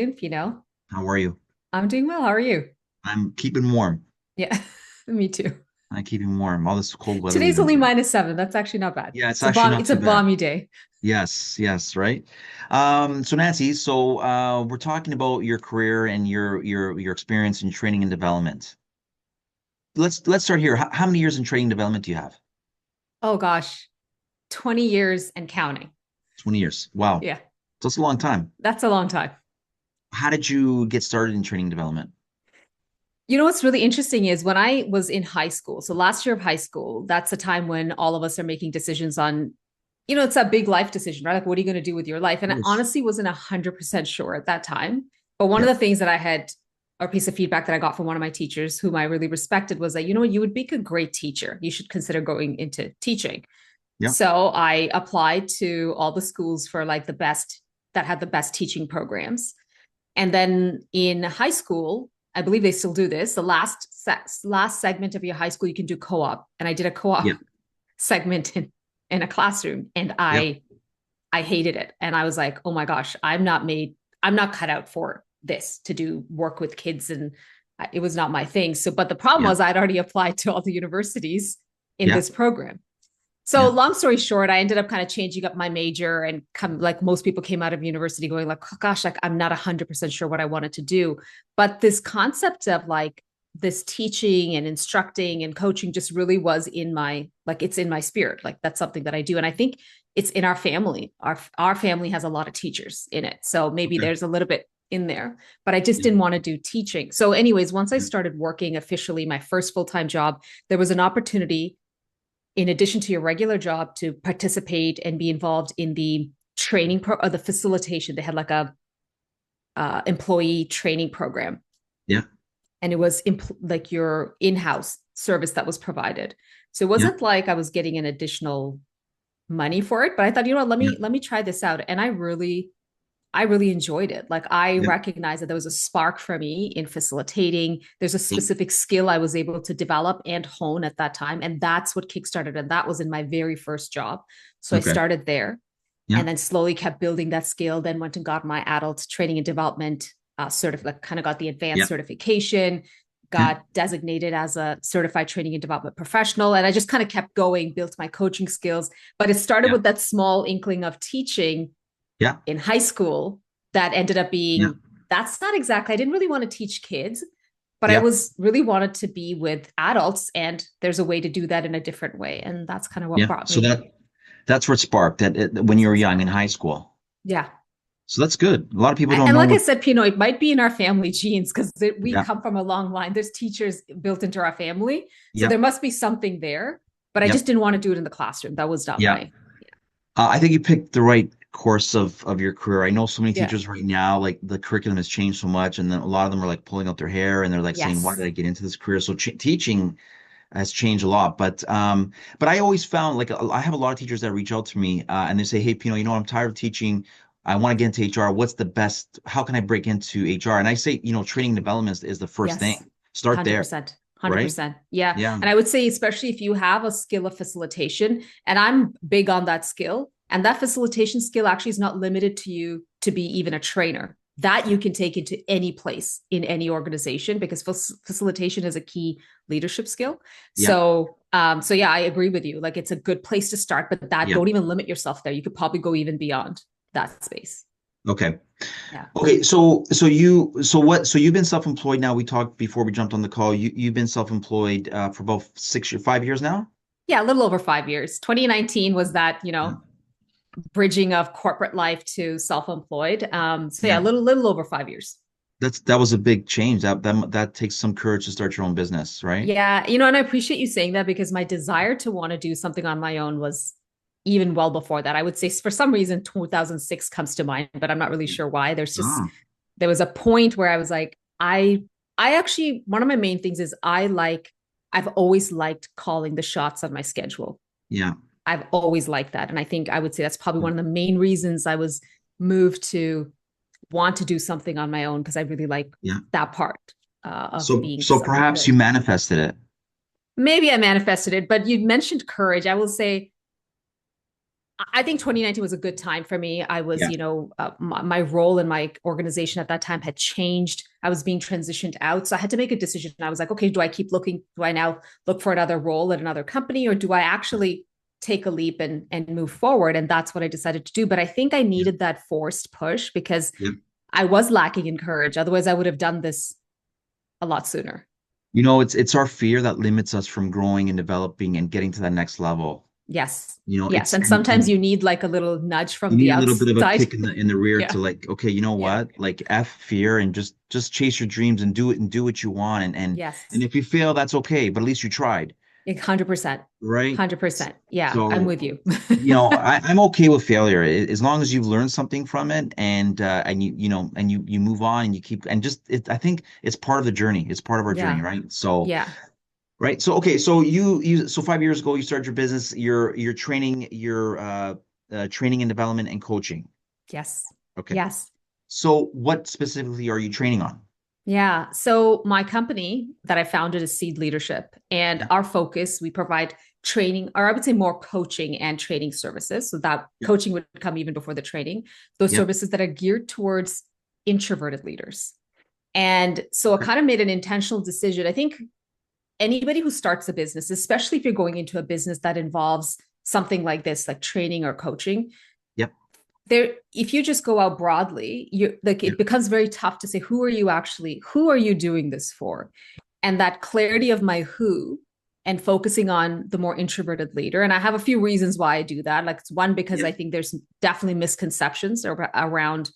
You know, How are you? I'm doing well. How are you? I'm keeping warm. Yeah, me too. I'm keeping warm. All this cold weather we've Today's been only getting. -7. That's actually not bad. Yeah, it's actually not It's a too bad. balmy day. Yes, yes, right. So Nancy, we're talking about your career and your experience in training and development. Let's start here. How many years in training and development do you have? Oh gosh, 20 years and counting. 20 years. Wow. Yeah, That's a long time. that's a long time. How did you get started in training and development? You know what's really interesting is when I was in high school, so last year of high school, that's a time when all of us are making decisions on, it's a big life decision, right? Like, what are you going to do with your life? And Of I course. honestly wasn't 100% sure at that time. But one of Yep. the things that I had, or piece of feedback that I got from one of my teachers, whom I really respected, was that, you would be a great teacher. You should consider going into teaching. Yep. So I applied to all the schools for like the best that had the best teaching programs. And then in high school, I believe they still do this. The last segment of your high school, you can do co-op, and I did a co-op Yep. segment in a classroom, and Yep. I hated it. And I was like, oh my gosh, I'm not cut out for this to do work with kids, and it was not my thing. So, but the problem Yep. was I'd already applied to all the universities in Yep. this program. So Yep. long story short, I ended up kind of changing up my major and come like most people came out of university going like, oh, gosh, like I'm not 100% sure what I wanted to do. But this concept of like this teaching and instructing and coaching just really was in my, like, it's in my spirit. Like that's something that I do. And I think it's in our family. Our family has a lot of teachers in it. So maybe Okay. there's a little bit in there, but I just Yeah. didn't want to do teaching. So anyways, once I Yeah. started working officially, my first full-time job, there was an opportunity in addition to your regular job to participate and be involved in the training or the facilitation. They had like a employee training program, Yeah. and it was like your in-house service that was provided. So it Yeah. wasn't like I was getting an additional money for it, but I thought, you know what, Yeah. let me try this out. And I really enjoyed it. Like I Yeah. recognized that there was a spark for me in facilitating. There's a Yeah. specific skill I was able to develop and hone at that time. And that's what kickstarted. And that was in my very first job. So I Okay. started there Yeah. and then slowly kept building that skill. Then went and got my adult training and development like kind of got the advanced Yeah. certification, Yeah. got designated as a certified training and development professional. And I just kind of kept going, built my coaching skills. But it started Yeah. with that small inkling of teaching Yeah. in high school that ended up Yeah. being that's not exactly, I didn't really want to teach kids, but I Yeah. was really wanted to be with adults. And there's a way to do that in a different way. And that's kind of what Yeah. brought So me. that's what sparked when you That's were what young in sparked. high school. Yeah. So that's good. A lot of people don't And know like I what. said, Pino, it might be in our family genes because we Yeah. come from a long line. There's teachers built into our family. So Yeah. there must be something there, but I Yeah. just didn't want to do it in the classroom. That was not Yeah. my, I think you picked the right course of your career. I know so many yeah. teachers right now, like the curriculum has changed so much, and then a lot of them are like pulling out their hair and they're like saying, "Why did Yes. I get into this career?" So ch teaching has changed a lot. But I always found like I have a lot of teachers that reach out to me and they say, "Hey, Pino, I'm tired of teaching. I want to get into HR. What's the best? How can I break into HR?" And I say, training development is the first Yes, thing. Start there, 100%. right? 100%. Yeah. Yeah. And I would say, especially if you have a skill of facilitation, and I'm big on that skill, and that facilitation skill actually is not limited to you to be even a trainer. That you can take into any place in any organization because facilitation is a key leadership skill. Yeah. So yeah, I agree with you. Like it's a good place to start, but that Yeah. don't even limit yourself there. You could probably go even beyond that space. Okay. Yeah. Okay, so you've been self-employed now. We talked before we jumped on the call. You've been self-employed for about 6 years, 5 years now? Yeah, a little over 5 years. 2019 was that, Yeah. bridging of corporate life to self-employed. So yeah, Yeah. little over 5 years. That was a big change. That takes some courage to start your own business, right? Yeah, and I appreciate you saying that because my desire to want to do something on my own was even well before that. I would say for some reason 2006 comes to mind, but I'm not really sure why. Ah, There was a point where I was like, I actually one of my main things is I've always liked calling the shots on my schedule. yeah. I've always liked that. And I think I would say that's probably one of the main reasons I was moved to want to do something on my own because I really like Yeah. that part of being So perhaps you self-employed. manifested it. Maybe I manifested it, but you mentioned courage. I will say I think 2019 was a good time for me. I was, Yeah. my role in my organization at that time had changed. I was being transitioned out. So I had to make a decision. I was like, okay, do I keep looking? Do I now look for another role at another company, or do I actually take a leap and move forward? And that's what I decided to do. But I think I Yeah. needed that forced push because Yeah. I was lacking in courage. Otherwise, I would have done this a lot sooner. It's our fear that limits us from growing and developing and getting to that next level. Yes. You know, Yes. it's And sometimes and you need like a little nudge you from need the a little bit of a outside. kick in the rear Yeah. to like, okay, you know Yeah. what? Like F fear and just chase your dreams and do it and do what you want. And Yes. if you fail, that's okay, but at least you tried, 100%. right? 100%. Yeah, I'm So, with you. I'm okay with failure as long as you've learned something from it and you move on and you keep and just I think it's part of the journey. It's part of our journey, Yeah. right? So, Yeah. right. So, okay. So so 5 years ago, you started your business. You're training, training and development and coaching. Yes. Okay. Yes. So what specifically are you training on? Yeah. So my company that I founded is Seed Leadership, and Yeah. our focus, we provide training, or I would say more coaching and training services. So that Yeah. coaching would come even before the training, those Yeah. services that are geared towards introverted leaders. And so I Okay. kind of made an intentional decision. I think anybody who starts a business, especially if you're going into a business that involves something like this, like training or coaching, Yep. there, if you just go out broadly, you like Yeah. it becomes very tough to say who are you doing this for? And that clarity of my who and focusing on the more introverted leader. And I have a few reasons why I do that. Like it's one, because Yeah. I think there's definitely misconceptions around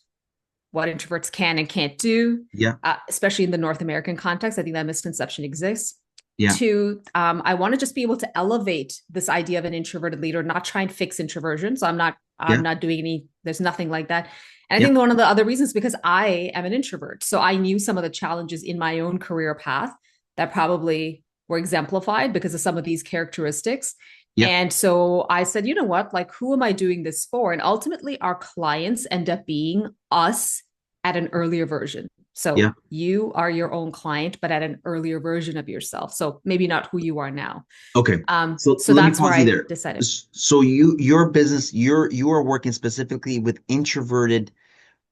what introverts can and can't do, Yeah. especially in the North American context. I think that misconception exists. Yeah. Two, I want to just be able to elevate this idea of an introverted leader, not try and fix introversion. So I'm Yeah. not doing any, there's nothing like that. And I Yeah. think one of the other reasons, because I am an introvert. So I knew some of the challenges in my own career path that probably were exemplified because of some of these characteristics. Yeah. And so I said, you know what, like, who am I doing this for? And ultimately, our clients end up being us at an earlier version. Yeah. So you are your own client, but at an earlier version of yourself. So maybe not who you are now. Okay. So So let me that's where pause you I there. decided. So your business, you are working specifically with introverted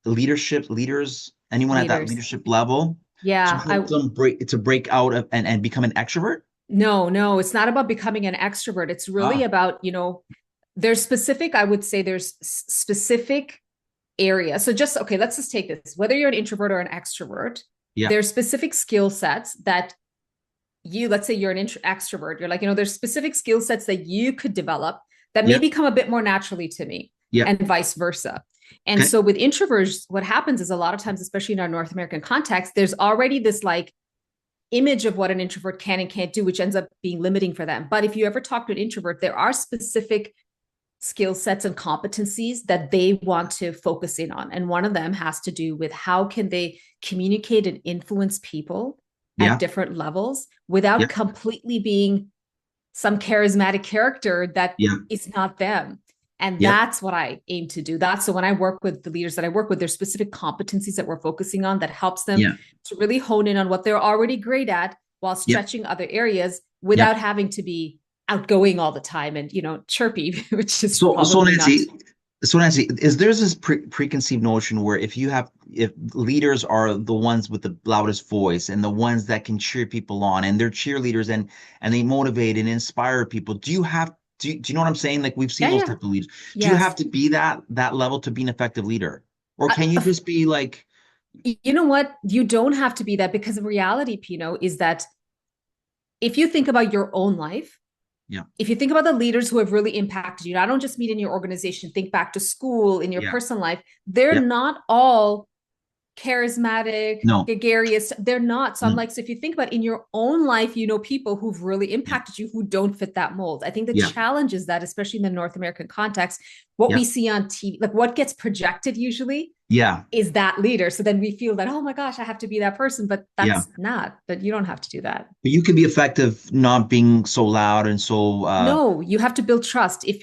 leaders, anyone at that Leaders. leadership level to Yeah, help them break out of and become an extrovert? no, it's not about becoming an extrovert. It's really Ah, about, there's specific, I would say there's specific areas. So just, okay, let's just take this. Whether you're an introvert or an extrovert, yeah. there's specific skill sets that let's say you're an extrovert, you're like, there's specific skill sets that you could develop that may Yeah. become a bit more naturally to me, Yeah. and vice versa. And Okay. so with introverts, what happens is a lot of times, especially in our North American context, there's already this like image of what an introvert can and can't do, which ends up being limiting for them. But if you ever talk to an introvert, there are specific skill sets and competencies that they want to focus in on. And one of them has to do with how can they communicate and influence people at Yeah. different levels Yeah. without completely being some charismatic character that Yeah. is not them. And Yep. that's what I aim to do. That's so when I work with the leaders that I work with, there's specific competencies that we're focusing on that helps them Yeah. to really hone in on what they're already great at while Yep. stretching other areas Yep. without having to be outgoing all the time and chirpy, which is So, so probably not. Nancy, so Nancy, is there's this preconceived notion where if leaders are the ones with the loudest voice and the ones that can cheer people on and they're cheerleaders and they motivate and inspire people, do you know what I'm saying? Like we've seen Yeah, those yeah. type of leaders. Do you have Yes. to be that level to be an effective leader, or can you just be like, You know what? You don't have to be that, because the reality, Pino, is that if you think about your own life, yeah, if you think about the leaders who have really impacted you, I don't just mean in your organization, think back to school, in your yeah, personal life, they're yeah, not all charismatic, no, gregarious. They're not. So I'm no, like, so if you think about in your own life, people who've really yeah, impacted you who don't fit that mold. I think the yeah, challenge is that, especially in the North American context, what yeah, we see on TV, like what gets projected usually yeah, is that leader. So then we feel that, oh my gosh, I have to be that person, but yeah. that's not, but you don't have to do that. But you can be effective not being so loud and so No, you have to build trust. If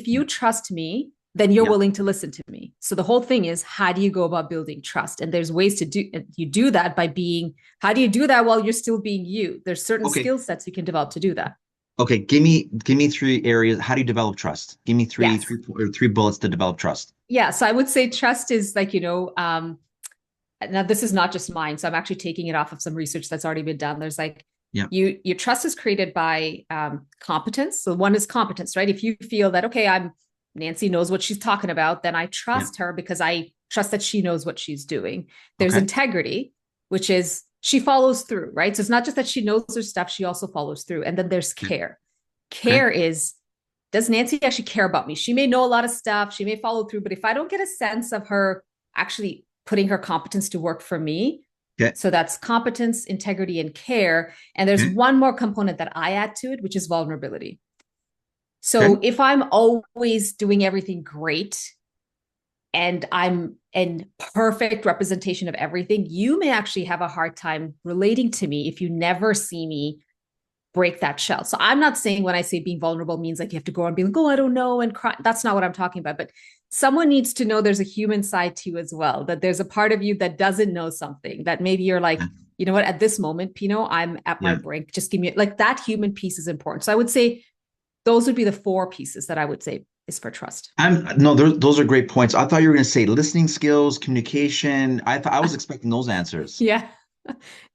you trust me, then you're yeah. willing to listen to me. So the whole thing is, how do you go about building trust? And there's ways to you do that by being, how do you do that while you're still being you? There's certain Okay. skill sets you can develop to do that. Okay, give me three areas. How do you develop trust? Give me Yes. three bullets to develop trust. Yeah. So I would say trust is like, now this is not just mine. So I'm actually taking it off of some research that's already been done. There's like Yeah, your trust is created by competence. So one is competence, right? If you feel that, okay, I'm Nancy knows what she's talking about, then I yeah. trust her because I trust that she knows what she's doing. There's Okay, integrity, which is she follows through, right? So it's not just that she knows her stuff, she also follows through. And then there's okay, care. okay, Care is, does Nancy actually care about me? She may know a lot of stuff, she may follow through, but if I don't get a sense of her actually putting her competence to work for me, okay, so that's competence, integrity, and care. And there's okay, one more component that I add to it, which is vulnerability. okay, So if I'm always doing everything great and I'm in perfect representation of everything, you may actually have a hard time relating to me if you never see me break that shell. So I'm not saying when I say being vulnerable means like you have to go and be like, oh, I don't know, and cry. That's not what I'm talking about. But someone needs to know there's a human side to you as well, that there's a part of you that doesn't know something, that maybe you're like, yeah, you know what, at this moment, Pino, I'm at my yeah. brink. Just give me like that human piece is important. So I would say those would be the four pieces that I would say is for trust. I'm no, those are great points. I thought you were going to say listening skills, communication. I thought I was expecting those answers. Yeah.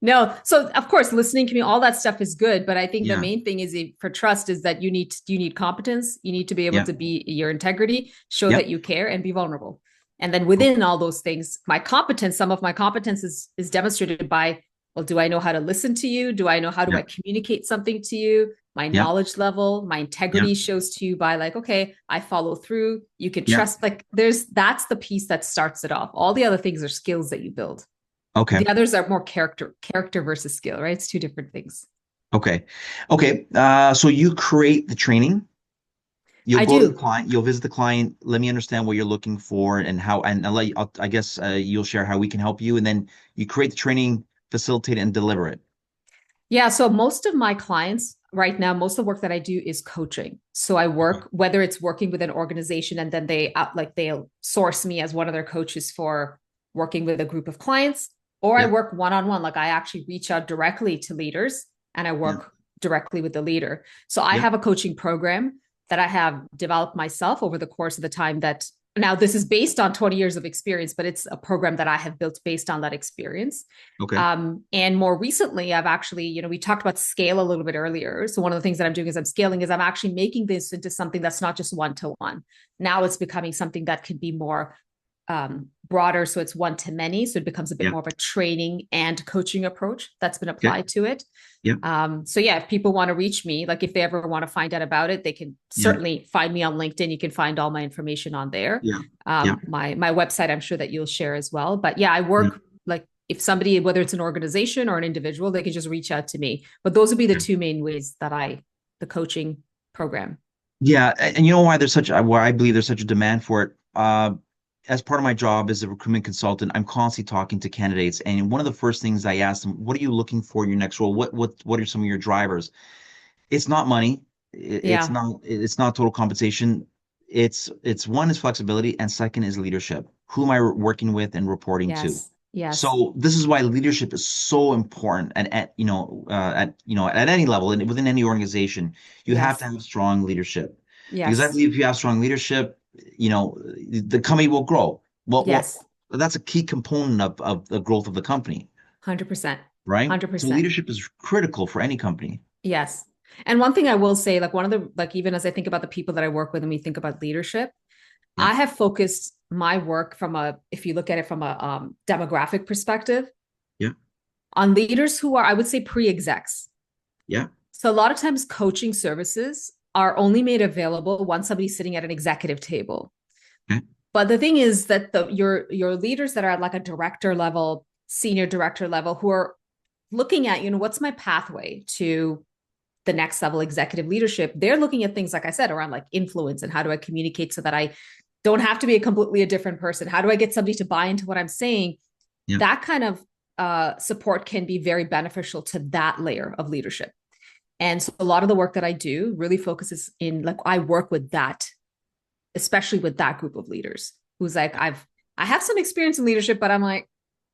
No. So of course, listening to me, all that stuff is good. But I think the Yeah, main thing is for trust is that you need competence. You need to be able yeah, to be your integrity, show yeah, that you care and be vulnerable. And then within all those things, my competence, some of my competence is demonstrated by, well, do I know how to listen to you? Do I know how do yeah, I communicate something to you? My yeah, knowledge level, my yeah, integrity shows to you by like, okay, I follow through. You can yeah. trust, like that's the piece that starts it off. All the other things are skills that you build. Okay, The others are more character versus skill, right? It's two different things. okay, okay. So you create the training. You'll I go to the do. client, you'll visit the client, let me understand what you're looking for and how, and I guess you'll share how we can help you, and then you create the training, facilitate it, and deliver it. Yeah. So most of my clients right now, most of the work that I do is coaching. So I Okay. work, whether it's working with an organization and then they'll source me as one of their coaches for working with a group of clients, or I Yeah, work one-on-one. Like I actually reach out directly to leaders and I yeah, work directly with the leader. So I yeah, have a coaching program that I have developed myself over the course of the time that now this is based on 20 years of experience, but it's a program that I have built based on that experience. okay, And more recently, I've actually, we talked about scale a little bit earlier. So one of the things that I'm doing is I'm scaling is I'm actually making this into something that's not just one to one. Now it's becoming something that can be more broader. So it's one to many. So it becomes a bit yeah, more of a training and coaching approach that's been okay, applied to it. yeah, So yeah, if people want to reach me, like if they ever want to find out about it, they can yeah, certainly find me on LinkedIn. You can find all my information on there. yeah, yeah, My website, I'm sure that you'll share as well. But yeah, I yeah, work like if somebody, whether it's an organization or an individual, they can just reach out to me. But those would be the yeah. two main ways that the coaching program. Yeah, and you know why why I believe there's such a demand for it. As part of my job as a recruitment consultant, I'm constantly talking to candidates, and one of the first things I ask them, "What are you looking for in your next role? What are some of your drivers?" It's not money. Yeah. It's not total compensation. It's one is flexibility, and second is leadership. Who am I working with and reporting to? Yes. Yes. So this is why leadership is so important, and at any level and within any organization, you have to Yes. have strong leadership, because I Yes. believe if you have strong leadership, the company will grow. Well, Yes. that's a key component of the growth of the company, 100%. right? So 100%. leadership is critical for any company. Yes. And one thing I will say, like one of the, like, even as I think about the people that I work with and we think about leadership, Yeah, I have focused my work if you look at it from a demographic perspective, yeah, on leaders who are, I would say, pre-execs. yeah. So a lot of times coaching services are only made available once somebody's sitting at an executive table. Okay. But the thing is that your leaders that are at like a director level, senior director level, who are looking at, what's my pathway to the next level executive leadership, they're looking at things, like I said, around like influence and how do I communicate so that I don't have to be a completely a different person? How do I get somebody to buy into what I'm saying? Yeah. That kind of support can be very beneficial to that layer of leadership. And so a lot of the work that I do really focuses in like I work with that, especially with that group of leaders who's like, I have some experience in leadership, but I'm like,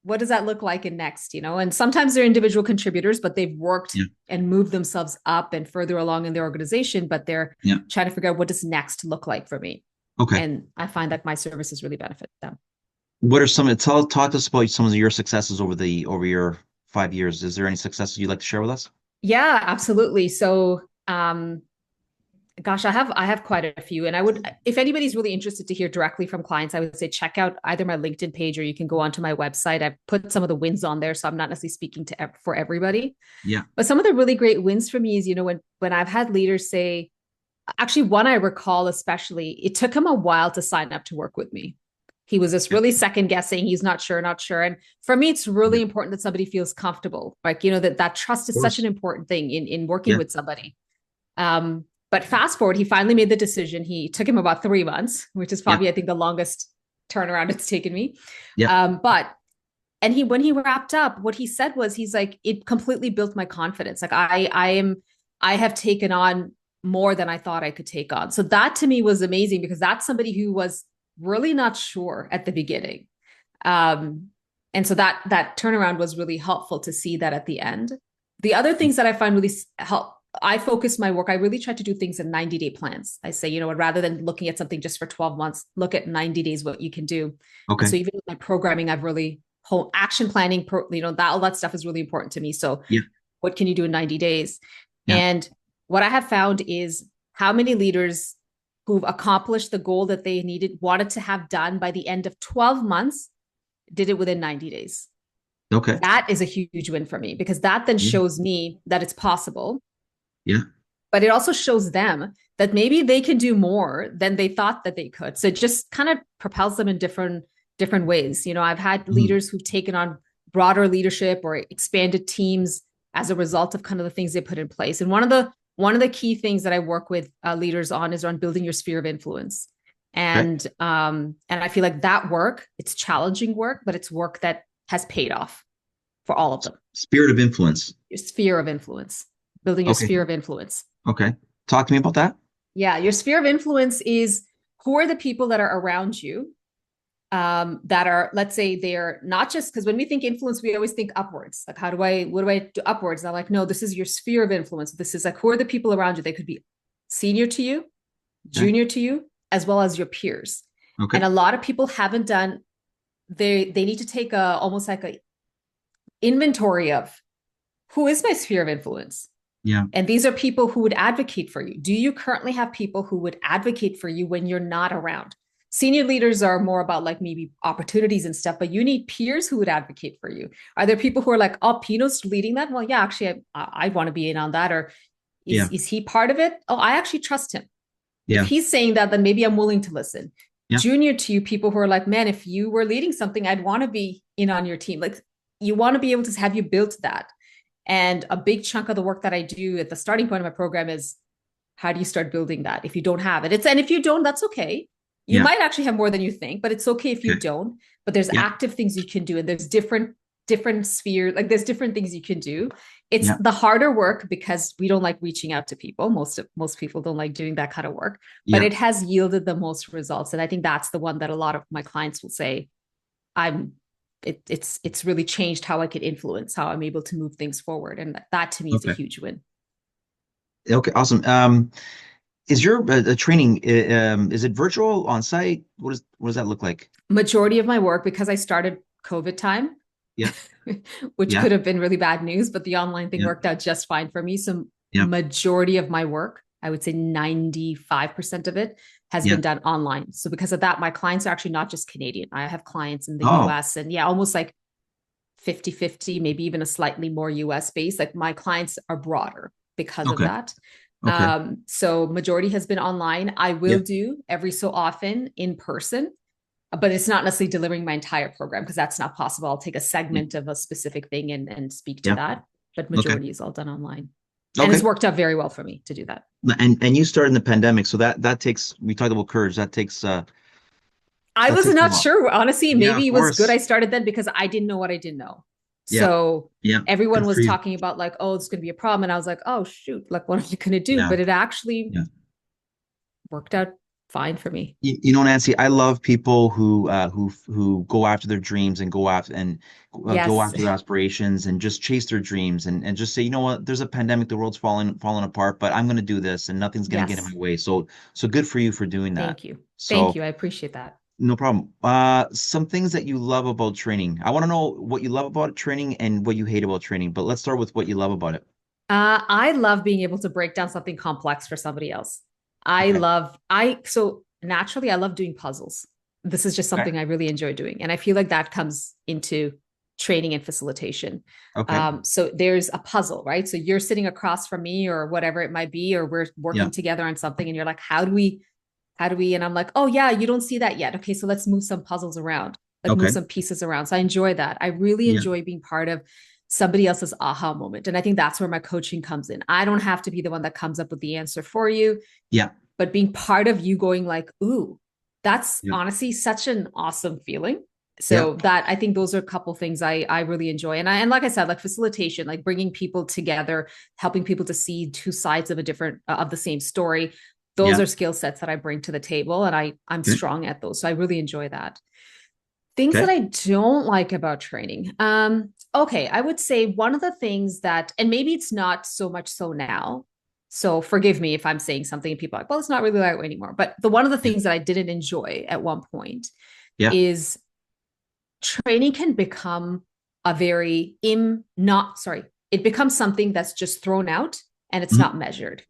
what does that look like in next, and sometimes they're individual contributors, but they've worked Yeah. and moved themselves up and further along in their organization, but they're Yeah. trying to figure out what does next look like for me. Okay. And I find that my services really benefit them. What are talk to us about some of your successes over your 5 years. Is there any successes you'd like to share with us? Yeah, absolutely. So, gosh, I have quite a few. And I would, if anybody's really interested to hear directly from clients, I would say check out either my LinkedIn page or you can go onto my website. I've put some of the wins on there, so I'm not necessarily speaking to for everybody. Yeah. But some of the really great wins for me is, when I've had leaders say, actually, one I recall especially, it took him a while to sign up to work with me. He was just Yeah. really second guessing. He's not sure, not sure. And for me, it's really Yeah. important that somebody feels comfortable. Like, that trust Of is such an course. important thing in working Yeah. with somebody. But fast forward, he finally made the decision. He took him about 3 months, which is Yeah. probably, I think, the longest turnaround it's taken me. Yeah. When he wrapped up, what he said was, he's like, it completely built my confidence. Like I have taken on more than I thought I could take on. So that to me was amazing because that's somebody who was really not sure at the beginning. And so that turnaround was really helpful to see that at the end. The other things that I find really help, I focus my work, I really try to do things in 90-day plans. I say, rather than looking at something just for 12 months, look at 90 days, what you can do. Okay. And so even with my programming, I've really whole action planning, all that stuff is really important to me. So Yeah. what can you do in 90 days? Yeah. And what I have found is how many leaders who've accomplished the goal that they wanted to have done by the end of 12 months, did it within 90 days. Okay. That is a huge win for me because that then Yeah. shows me that it's possible. Yeah. But it also shows them that maybe they can do more than they thought that they could. So it just kind of propels them in different ways. I've had leaders who've taken on broader leadership or expanded teams as a result of kind of the things they put in place. And one of the key things that I work with leaders on is on building your sphere of influence. And I feel like that work, it's challenging work, but it's work that has paid off for all of them. Spirit of influence. Your sphere of influence, building your sphere of influence. Okay. Talk to me about that. Yeah. Your sphere of influence is who are the people that are around you that are, let's say they're not just, because when we think influence, we always think upwards. Like, what do I do upwards? And I'm like, no, this is your sphere of influence. This is like, who are the people around you? They could be senior to you, junior to you, as well as your peers. Okay. And a lot of people haven't done, they need to take almost like a inventory of who is my sphere of influence. Yeah. And these are people who would advocate for you. Do you currently have people who would advocate for you when you're not around? Senior leaders are more about like maybe opportunities and stuff, but you need peers who would advocate for you. Are there people who are like, oh, Pino's leading that? Well, yeah, actually, I want to be in on that. Or is he part of it? Oh, I actually trust him. Yeah. If he's saying that, then maybe I'm willing to listen. Yeah. Junior to you, people who are like, man, if you were leading something, I'd want to be in on your team. Like, you want to be able to have you built that. And a big chunk of the work that I do at the starting point of my program is how do you start building that if you don't have it? And if you don't, that's okay. You might actually have more than you think, but it's okay if you don't. But there's active things you can do, and there's different sphere, like there's different things you can do. It's the harder work because we don't like reaching out to people. Most people don't like doing that kind of work, but it has yielded the most results. And I think that's the one that a lot of my clients will say, it's really changed how I could influence, how I'm able to move things forward. And that to me is a huge win. Okay, awesome. Is your training, is it virtual, on site? What does that look like? Majority of my work, because I started COVID time, which could have been really bad news, but the online thing worked out just fine for me. So majority of my work, I would say 95% of it has been done online. So because of that, my clients are actually not just Canadian. I have clients in the US and almost like 50-50, maybe even a slightly more US based. Like my clients are broader because of that. Okay. So majority has been online. I will do every so often in person, but it's not necessarily delivering my entire program because that's not possible. I'll take a segment of a specific thing and speak to that, but majority is all done online. And it's worked out very well for me to do that. And you started in the pandemic, so that takes, we talked about courage, that takes I was not sure, honestly. Maybe it was good I started then because I didn't know what I didn't know. So everyone was talking about like, oh, it's going to be a problem. And I was like, oh, shoot, like, what am I going to do? But it actually worked out fine for me. You know, Nancy, I love people who go after their dreams and go Yes. after their aspirations and just chase their dreams and just say, you know what, there's a pandemic, the world's falling apart, but I'm going to do this and nothing's going to get in my Yes. way. So good for you for doing that. Thank you. Thank So you. I appreciate that. no problem. Some things that you love about training. I want to know what you love about training and what you hate about training, but let's start with what you love about it. I love being able to break down something complex for somebody else. Okay. So naturally, I love doing puzzles. This is just Okay. something I really enjoy doing. And I feel like that comes into training and facilitation. Okay. So there's a puzzle, right? So you're sitting across from me or whatever it might be, or we're Yeah. working together on something and you're like, how do we? And I'm like, oh yeah, you don't see that yet. Okay. So let's move some puzzles around, like move Okay. some pieces around. So I enjoy that. I really Yeah. enjoy being part of somebody else's aha moment. And I think that's where my coaching comes in. I don't have to be the one that comes up with the answer for you, Yeah. but being part of you going like, ooh, that's Yeah. honestly such an awesome feeling. Yeah. So that I think those are a couple things I really enjoy. And like I said, like facilitation, like bringing people together, helping people to see two sides of a different of the same story. Those Yeah. are skill sets that I bring to the table and I'm Okay. strong at those. So I really enjoy that. Things that Okay. I don't like about training. Okay, I would say one of the things that, and maybe it's not so much so now. So forgive me if I'm saying something and people are like, well, it's not really that way anymore. But the one of the Yeah. things that I didn't enjoy at one point Yeah. is training can become a very im not sorry, it becomes something that's just thrown out and it's Mhm. not measured.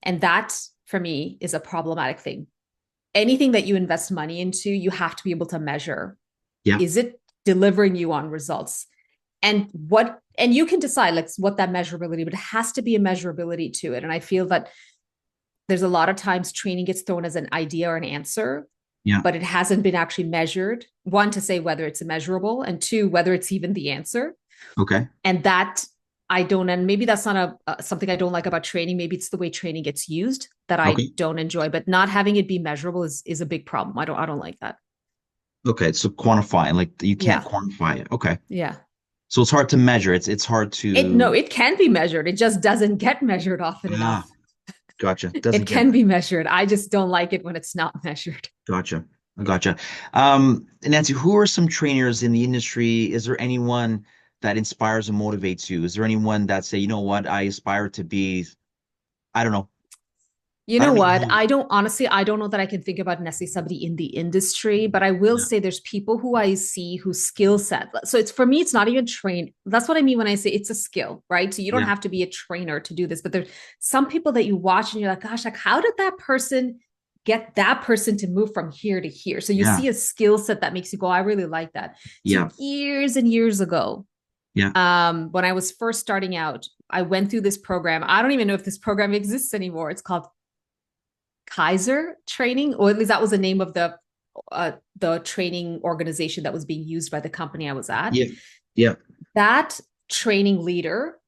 And that for me is a problematic thing. Anything that you invest money into, you have to be able to measure. Yeah. Is it delivering you on results? And you can decide like what that measurability, but it has to be a measurability to it. And I feel that there's a lot of times training gets thrown as an idea or an answer, Yeah. but it hasn't been actually measured. One, to say whether it's measurable, and two, whether it's even the answer. Okay. And that I don't, and maybe that's not something I don't like about training. Maybe it's the way training gets used that I Okay. don't enjoy, but not having it be measurable is a big problem. I don't like that. Okay. So quantifying, like you can't Yeah. quantify it. Okay. Yeah. So it's hard to measure. It's hard It no, to it can be measured. It just doesn't get measured often ah, enough. gotcha. Doesn't It get can be measured. I just don't like it when it's not measured. gotcha. Gotcha. Nancy, who are some trainers in the industry? Is there anyone that inspires and motivates you? Is there anyone that say, you know what, I aspire to be, I don't know. You I know don't even what? know. I don't know that I can think about necessarily somebody in the industry, but I will Yeah. say there's people who I see whose skill set. So it's for me, it's not even trained. That's what I mean when I say it's a skill, right? So you don't Yeah. have to be a trainer to do this, but there's some people that you watch and you're like, gosh, like how did that person get that person to move from here to here? So you Yeah. see a skill set that makes you go, I really like that. So Yeah. years and years ago, Yeah. when I was first starting out, I went through this program. I don't even know if this program exists anymore. It's called Kaiser training, or at least that was the name of the training organization that was being used by the company I was at. Yeah. Yeah. That training leader,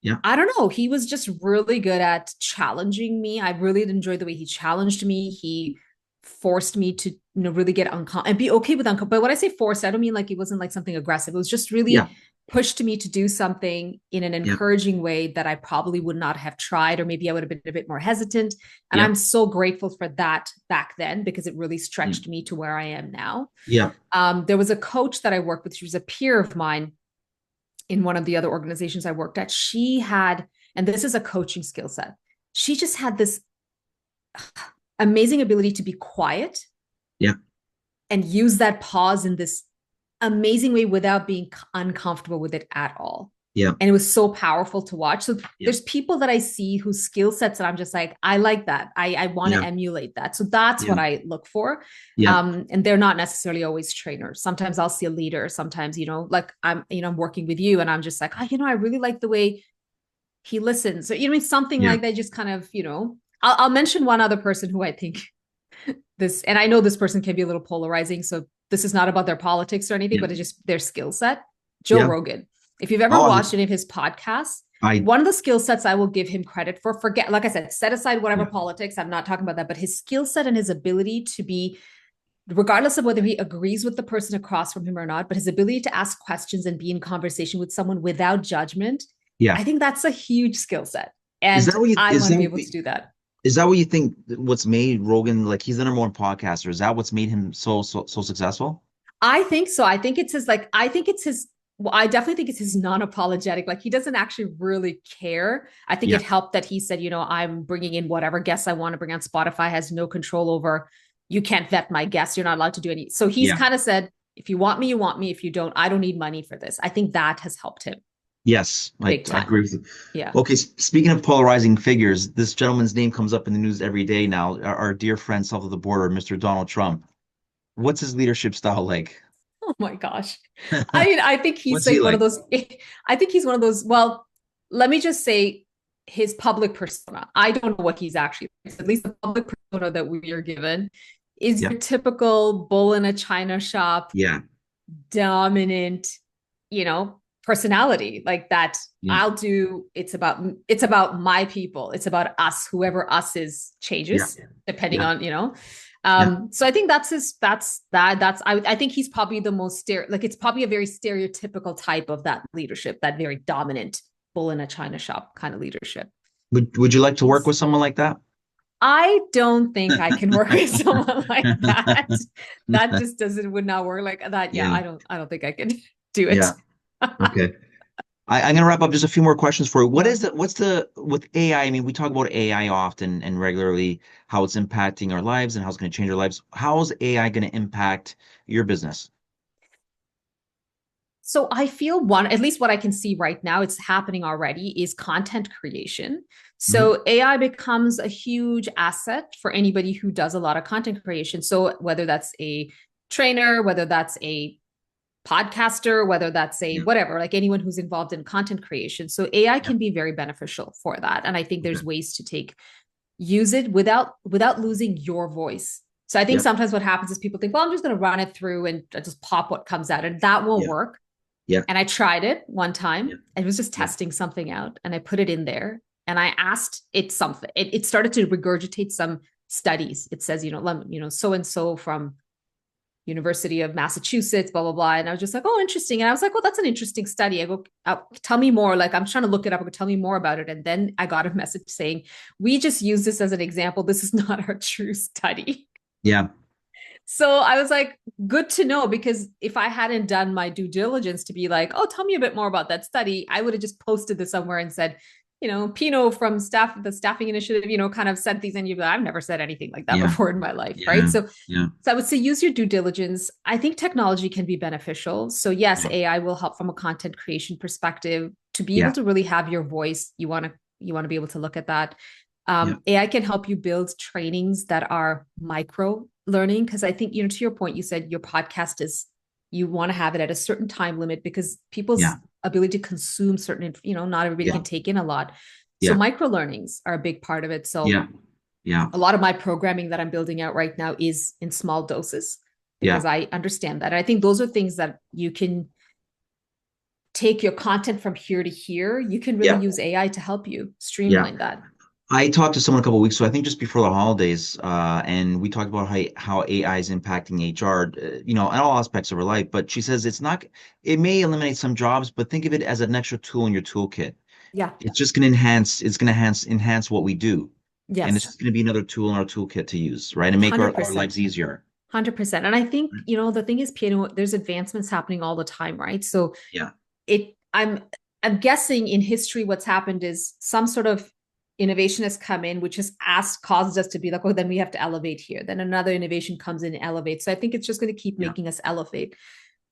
Yeah. I don't know, he was just really good at challenging me. I really enjoyed the way he challenged me. He forced me to really get uncomfortable and be okay with uncomfortable. But when I say forced, I don't mean like it wasn't like something aggressive. It was just Yeah. really pushed me to do something in an Yeah. encouraging way that I probably would not have tried, or maybe I would have been a bit more hesitant. And Yeah. I'm so grateful for that back then because it really Yeah. stretched me to where I am now. Yeah. There was a coach that I worked with. She was a peer of mine in one of the other organizations I worked at. She had, and this is a coaching skill set, she just had this amazing ability to be quiet Yeah. and use that pause in this amazing way without being uncomfortable with it at all. Yeah. And it was so powerful to watch. So Yeah. there's people that I see whose skill sets that I'm just like, I like that. I want to Yeah. emulate that. So that's Yeah. what I look for. Yeah. And they're not necessarily always trainers. Sometimes I'll see a leader. Sometimes, like I'm working with you and I'm just like, I really like the way he listens. So, something Yeah. like that, just kind of, I'll mention one other person who I think and I know this person can be a little polarizing. So this is not about their politics or anything, Yeah. but it's just their skill set. Joe Yeah. Rogan. If you've ever Oh, watched any of his podcasts, I one of the skill sets I will give him credit for, like I said, set aside whatever yeah. politics, I'm not talking about that, but his skill set and his ability to be, regardless of whether he agrees with the person across from him or not, but his ability to ask questions and be in conversation with someone without judgment, Yeah. I think that's a huge skill set. Is And that what you, I is want to that be what able to do that. Is that what you think what's made Rogan like he's the number one podcaster? Is that what's made him so successful? I think so. I think it's his like I think it's his well, I definitely think it's his non-apologetic. Like he doesn't actually really care. I think Yeah. it helped that he said, I'm bringing in whatever guests I want to bring on. Spotify has no control over. You can't vet my guests. You're not allowed to do any. So he's Yeah. kind of said, if you want me, you want me. If you don't, I don't need money for this. I think that has helped him Yes, big I time. agree with you. Yeah. Okay, speaking of polarizing figures, this gentleman's name comes up in the news every day now. Our dear friend south of the border, Mr. Donald Trump. What's his leadership style like? Oh my gosh. I mean, I think he's What's he like one of like? those. I think he's one of those. Well, let me just say his public persona. I don't know what he's actually, at least the public persona that we are given is Yeah, your typical bull in a china shop, yeah, dominant, personality like that. yeah, It's about my people. It's about us, whoever us is yeah, changes depending yeah, on. yeah. So I think I think he's probably the most like it's probably a very stereotypical type of that leadership, that very dominant bull in a china shop kind of leadership. Would you like to work with someone like that? I don't think I can work with someone like that. That just would not work like that. Yeah, Yeah, I don't think I can do it. yeah. Okay. I'm gonna wrap up just a few more questions for you. What Yeah. is what's the with AI? I mean, we talk about AI often and regularly, how it's impacting our lives and how it's going to change our lives. How is AI going to impact your business? So I feel one, at least what I can see right now, it's happening already, is content creation. Hmm. So AI becomes a huge asset for anybody who does a lot of content creation. So whether that's a trainer, whether that's a podcaster, whether that's a Yeah. whatever, like anyone who's involved in content creation. So AI Yeah. can be very beneficial for that. And I think Okay. there's ways to use it without losing your voice. So I think Yeah. sometimes what happens is people think, well, I'm just going to run it through and just pop what comes out, and that won't Yeah. work. Yeah. And I tried it one Yeah. time. I was just Yeah. testing something out and I put it in there and I asked it something. It started to regurgitate some studies. It says, so and so from University of Massachusetts, blah, blah, blah. And I was just like, oh, interesting. And I was like, well, that's an interesting study. I go, tell me more. Like, I'm trying to look it up. I go, tell me more about it. And then I got a message saying, we just use this as an example. This is not our true study. Yeah. So I was like, good to know, because if I hadn't done my due diligence to be like, oh, tell me a bit more about that study, I would have just posted this somewhere and said, Pino from the staffing initiative, kind of said these, and you'd be like, I've never said anything like that Yeah. before in my life, right? Yeah. So, Yeah. so I would say use your due diligence. I think technology can be beneficial. So yes, Yeah. AI will help from a content creation perspective to be able Yeah. to really have your voice. You want to be able to look at that. Yeah. AI can help you build trainings that are micro learning, because I think, to your point, you said your podcast is, you want to have it at a certain time limit because people's Yeah. ability to consume certain, not everybody Yeah. can take in a lot. So Yeah. micro learnings are a big part of it. So Yeah. Yeah. a lot of my programming that I'm building out right now is in small doses because Yeah. I understand that. And I think those are things that you can take your content from here to here. You can really Yeah. use AI to help you Yeah. streamline that. I talked to someone a couple of weeks ago, I think just before the holidays, and we talked about how AI is impacting HR, in all aspects of her life. But she says it may eliminate some jobs, but think of it as an extra tool in your toolkit. Yeah. It's going to enhance what we do. And it's Yes. just going to be another tool in our toolkit to use, right? And make our 100%. lives easier. 100%. And I think, the thing is, piano, there's advancements happening all the time, right? So Yeah. it, I'm guessing in history, what's happened is some sort of innovation has come in, which has caused us to be like, oh, then we have to elevate here. Then another innovation comes in and elevates. So I think it's just going to keep Yeah. making us elevate.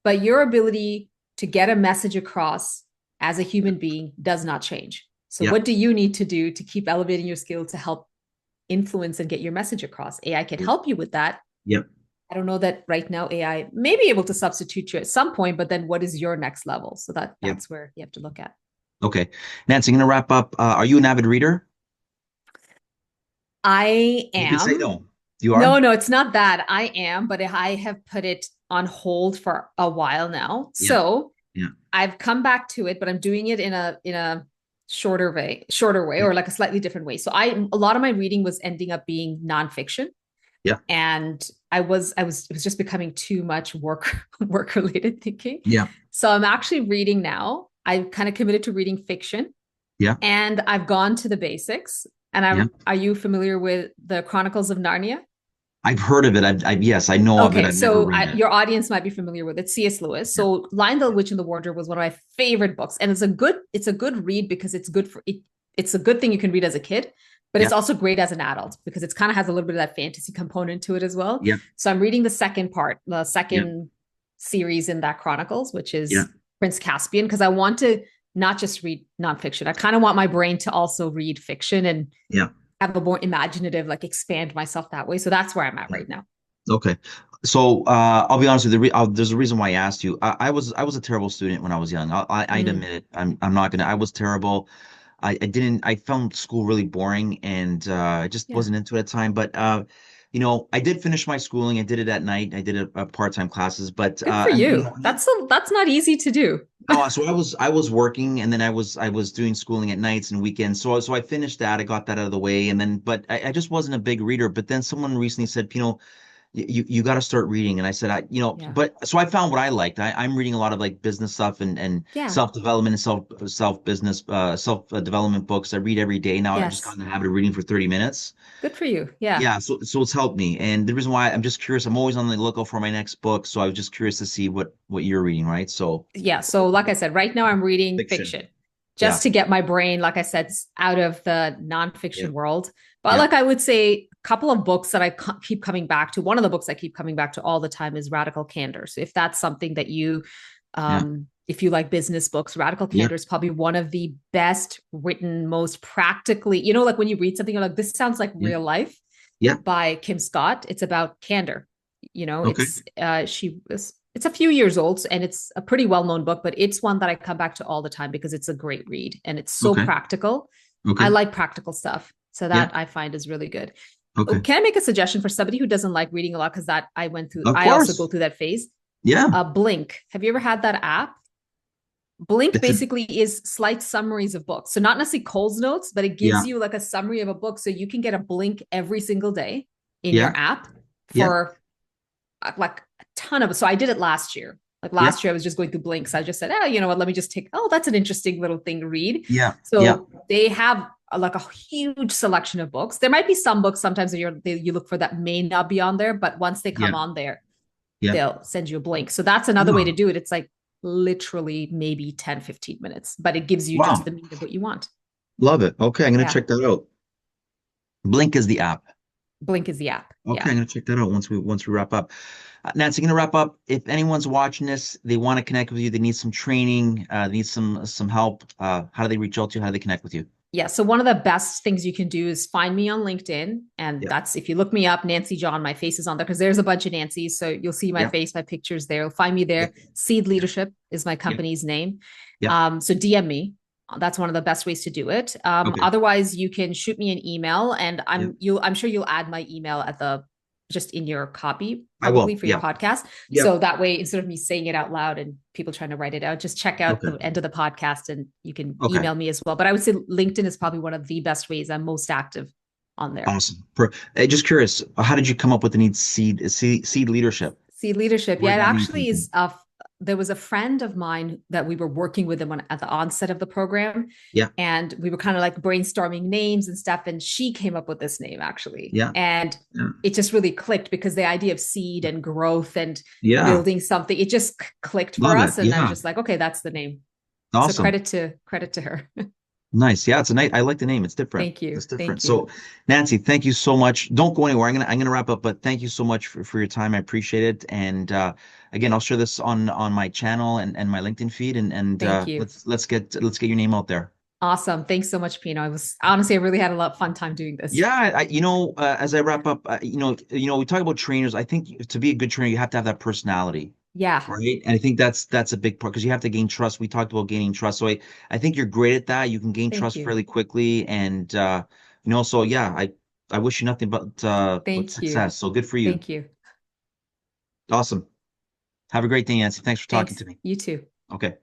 But your ability to get a message across as a human being does not change. So Yeah. what do you need to do to keep elevating your skill to help influence and get your message across? AI can help you with that. Yeah. I don't know that right now AI may be able to substitute you at some point, but then what is your next level? So Yeah. that's where you have to look at. Okay. Nancy, I'm going to wrap up. Are you an avid reader? I You can say am. no. You No, are? no, it's not that. I am, but I have put it on hold for a while now. Yeah. So Yeah. I've come back to it, but I'm doing it in a shorter way, Okay. or like a slightly different way. So a lot of my reading was ending up being nonfiction, Yeah. and it was just becoming too much work related thinking. Yeah. So I'm actually reading now. I kind of committed to reading fiction, Yeah. and I've gone to the basics. And Yeah. are you familiar with the Chronicles of Narnia? I've heard of it. Yes, I know of it. Okay, I've never so read it. your audience might be familiar with it. C.S. Lewis. Yeah. So Lion, the Witch, and the Wardrobe was one of my favorite books, and it's a good read because it's good for it. It's a good thing you can read as a kid, but it's Yeah. also great as an adult because it's kind of has a little bit of that fantasy component to it as well. Yeah. So I'm reading the second part, the Yeah. second series in that Chronicles, which Yeah. is Prince Caspian, because I want to not just read nonfiction. I kind of want my brain to also read fiction and Yeah. have a more imaginative, like expand myself that way. So that's where I'm at Yeah. right now. Okay. So I'll be honest with you. There's a reason why I asked you. I was a terrible student when I was young. I'd Mm, admit it. I'm not gonna. I was terrible. I didn't. I found school really boring, and I just yeah. wasn't into it at the time. But I did finish my schooling. I did it at night. I did a part-time classes. But Good for and you. That's not easy to do. no. So I was working, and then I was doing schooling at nights and weekends. So I finished that. I got that out of the way, and then but I just wasn't a big reader. But then someone recently said, you got to start reading. And I said, Yeah. but so I found what I liked. I'm reading a lot of like business stuff and Yeah. self-development and self business, self development books. I read every day now. I've just Yes. gotten in the habit of reading for 30 minutes. Good for you. Yeah. Yeah. So it's helped me. And the reason why I'm just curious, I'm always on the lookout for my next book. So I was just curious to see what you're reading, right? So Yeah. So, like I said, right now I'm reading fiction. fiction Yeah. just to get my brain, like I said, out of the nonfiction Yeah. world. But Yeah. like I would say, a couple of books that keep coming back to, one of the books I keep coming back to all the time is Radical Candor. So, if that's something that Yeah. if you like business books, Radical Yeah. Candor is probably one of the best written, most practically, like when you read something, you're like, this sounds like Yeah. real life Yeah. by Kim Scott. It's about candor. Okay. It's a few years old and it's a pretty well-known book, but it's one that I come back to all the time because it's a great read and it's so Okay. practical. I Okay. like practical stuff. So Yeah. that I find is really good. Oh, Okay. can I make a suggestion for somebody who doesn't like reading a lot? Because that Of I also go course. through that phase. Yeah. Blink. Have you ever had that app? Blink It's a basically is slight summaries of books. So not necessarily Cole's notes, but it gives yeah. you like a summary of a book. So you can get a Blink every single day in Yeah. your app Yeah. for like a ton of. So I did it last year. Like Yeah. last year, I was just going through Blinks. I just said, oh, you know what? Let me just take. Oh, that's an interesting little thing to read. Yeah. Yeah. So they have like a huge selection of books. There might be some books sometimes that you look for that may not be on there, but once they Yeah. come on there, Yeah. they'll send you a Blink. So that's another way to Wow. do it. It's like literally maybe 10, 15 minutes, but it gives you just Wow. the meat of what you want. Love it. Okay, I'm gonna Yeah. check that out. Blink is the app. Blink is the app. Okay, Yeah. I'm gonna check that out once we wrap up. Nancy, gonna wrap up. If anyone's watching this, they want to connect with you, they need some training, they need some help. How do they reach out to you? How do they connect with you? Yeah. So one of the best things you can do is find me on LinkedIn. And Yeah. that's if you look me up, Nancy John, my face is on there because there's a bunch of Nancy's. So you'll see my Yeah. face, my pictures there. You'll find me Yeah. there. Seed Yeah. Leadership is my Yeah. company's name. Yeah. So DM me. That's one of the best ways to do it. Okay. Otherwise, you can shoot me an email, and Yeah. I'm sure you'll add my email at the just in your copy I probably will. for your Yeah. podcast. Yeah. So that way, instead of me saying it out loud and people trying to write it out, just check out Okay. the end of the podcast and you can Okay. email me as well. But I would say LinkedIn is probably one of the best ways. I'm most active on there. Awesome. Just curious, how did you come up with the need seed leadership? Seed Leadership. Where Yeah, it did that name actually come from? is there was a friend of mine that we were working with him at the onset of the program. Yeah. And we were kind of like brainstorming names and stuff. And she came up with this name actually. Yeah. And Yeah. it just really clicked because the idea of seed and growth and Yeah. building something, it just clicked for Love us. it. And I was Yeah. just like, okay, that's the name. So Awesome. credit to her. Nice. Yeah, it's a nice. I like the name. It's different. Thank you. It's different. Thank you. So, Nancy, thank you so much. Don't go anywhere. I'm gonna wrap up, but thank you so much for your time. I appreciate it. And again, I'll share this on my channel and my LinkedIn feed, and Thank you. let's get your name out there. Awesome. Thanks so much, Pino. I was honestly, I really had a lot of fun time doing this. Yeah, as I wrap up, we talk about trainers. I think to be a good trainer, you have to have that personality. Yeah. Right. And I think that's a big part because you have to gain trust. We talked about gaining trust. So I think you're great at that. You can gain Thank trust you. fairly quickly. And so yeah, I wish you nothing but Thank you. success. So good for you. Thank you. Awesome. Have a great day, Nancy. Thanks for talking Thanks. to me. You too. Okay.